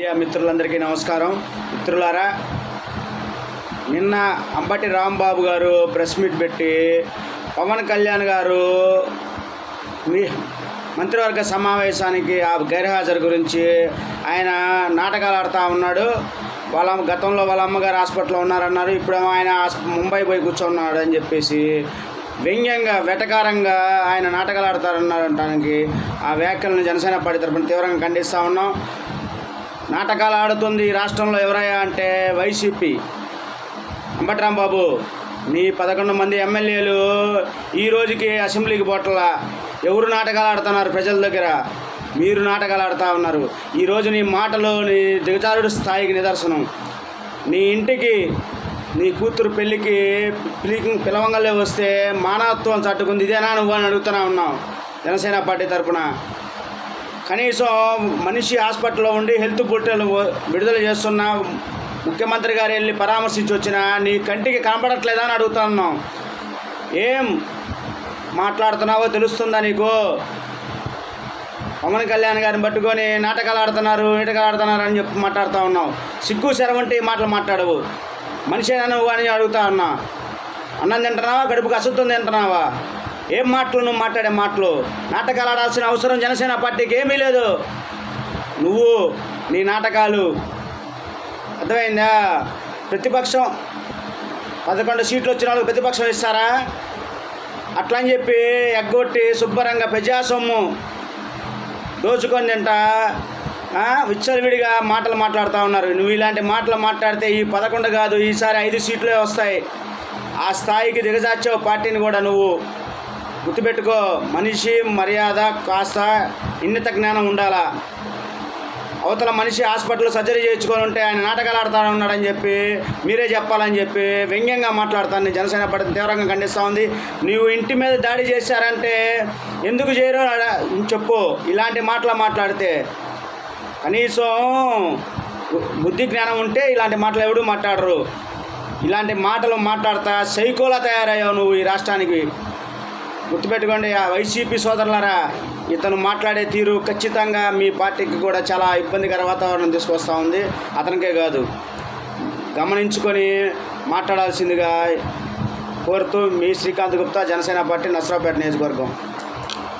Media మిత్రులందరికీ నమస్కారం. మిత్రులారా, నిన్న అంబటి రాంబాబు గారు ప్రెస్ మీట్ పెట్టి పవన్ కళ్యాణ్ గారు మంత్రివర్గ సమావేశానికి ఆ గైర్హాజరు గురించి ఆయన నాటకాలు ఆడుతూ ఉన్నాడు. గతంలో వాళ్ళ అమ్మగారు హాస్పిటల్లో ఉన్నారన్నారు, ఇప్పుడు ఆయన ముంబై పోయి కూర్చున్నాడు అని చెప్పేసి వ్యంగ్యంగా వెటకారంగా ఆయన నాటకాలు ఆడతారన్నారనడానికి ఆ వ్యాఖ్యలను జనసేన పార్టీ తరపున తీవ్రంగా ఖండిస్తూ ఉన్నాం. నాటకాలు ఆడుతుంది ఈ రాష్ట్రంలో ఎవరయ్యా అంటే వైసీపీ. అంబటి రాంబాబు, మీ 11 మంది ఎమ్మెల్యేలు ఈ రోజుకి అసెంబ్లీకి పోట్లా. ఎవరు నాటకాలు ఆడుతున్నారు ప్రజల దగ్గర? మీరు నాటకాలు ఆడుతూ ఉన్నారు. ఈరోజు నీ మాటలు నీ దిగజారుడు స్థాయికి నిదర్శనం. నీ ఇంటికి నీ కూతురు పెళ్ళికి పిలవంగలే వస్తే మానవత్వం చట్టుకుంది, ఇదేనా నువ్వు అని అడుగుతూనే ఉన్నావు జనసేన పార్టీ తరపున. కనీసం మనిషి హాస్పిటల్లో ఉండి హెల్త్ బులెటిన్లు విడుదల చేస్తున్న ముఖ్యమంత్రి గారు వెళ్ళి పరామర్శించి వచ్చినా నీ కంటికి కనపడట్లేదా అని అడుగుతా ఉన్నాం. ఏం మాట్లాడుతున్నావో తెలుస్తుందా నీకు? పవన్ కళ్యాణ్ గారిని పట్టుకొని నాటకాలు ఆడుతున్నారు అని చెప్పి మాట్లాడుతూ ఉన్నావు. సిగ్గు శరవంటి మాటలు మాట్లాడవు. మనిషేనా నువ్వు అని అడుగుతా ఉన్నా. అన్నం తింటున్నావా, కడుపుకి అశుద్ధం తింటున్నావా? ఏం మాటలు నువ్వు మాట్లాడే మాటలు? నాటకాలు ఆడాల్సిన అవసరం జనసేన పార్టీకి ఏమీ లేదు. నువ్వు నీ నాటకాలు అర్థమైందా? ప్రతిపక్షం 11 సీట్లు వచ్చిన వాళ్ళకి ప్రతిపక్షం ఇస్తారా? అట్లా అని చెప్పి ఎగ్గొట్టి శుభ్రంగా ప్రజాసొమ్ము దోచుకొని తింటా విచ్చలవిడిగా మాటలు మాట్లాడుతూ ఉన్నారు. నువ్వు ఇలాంటి మాటలు మాట్లాడితే ఈ 11 కాదు, ఈసారి 5 సీట్లే వస్తాయి. ఆ స్థాయికి దిగజార్చావు పార్టీని కూడా. నువ్వు గుర్తుపెట్టుకో, మనిషి మర్యాద కాస్త ఇన్నిత జ్ఞానం ఉండాలా. అవతల మనిషి హాస్పిటల్లో సర్జరీ చేయించుకొని ఉంటే ఆయన నాటకాలు ఆడుతూ ఉన్నాడని చెప్పి మీరే చెప్పాలని చెప్పి వ్యంగ్యంగా మాట్లాడుతాను. జనసేన పార్టీ తీవ్రంగా ఖండిస్తూ ఉంది. నువ్వు ఇంటి మీద దాడి చేశారంటే ఎందుకు చేయరు చెప్పు. ఇలాంటి మాటలు మాట్లాడితే కనీసం బుద్ధి జ్ఞానం ఉంటే ఇలాంటి మాటలు ఎవడూ మాట్లాడరు. ఇలాంటి మాటలు మాట్లాడతా సైకోలా తయారయ్యావు నువ్వు ఈ రాష్ట్రానికి. గుర్తుపెట్టుకోండి వైసీపీ సోదరులారా, ఇతను మాట్లాడే తీరు ఖచ్చితంగా మీ పార్టీకి కూడా చాలా ఇబ్బందికర వాతావరణం తీసుకొస్తూ ఉంది. అతనికే కాదు, గమనించుకొని మాట్లాడాల్సిందిగా కోరుతూ మీ శ్రీకాంత్ గుప్తా, జనసేన పార్టీ, నసరావుపేట నియోజకవర్గం.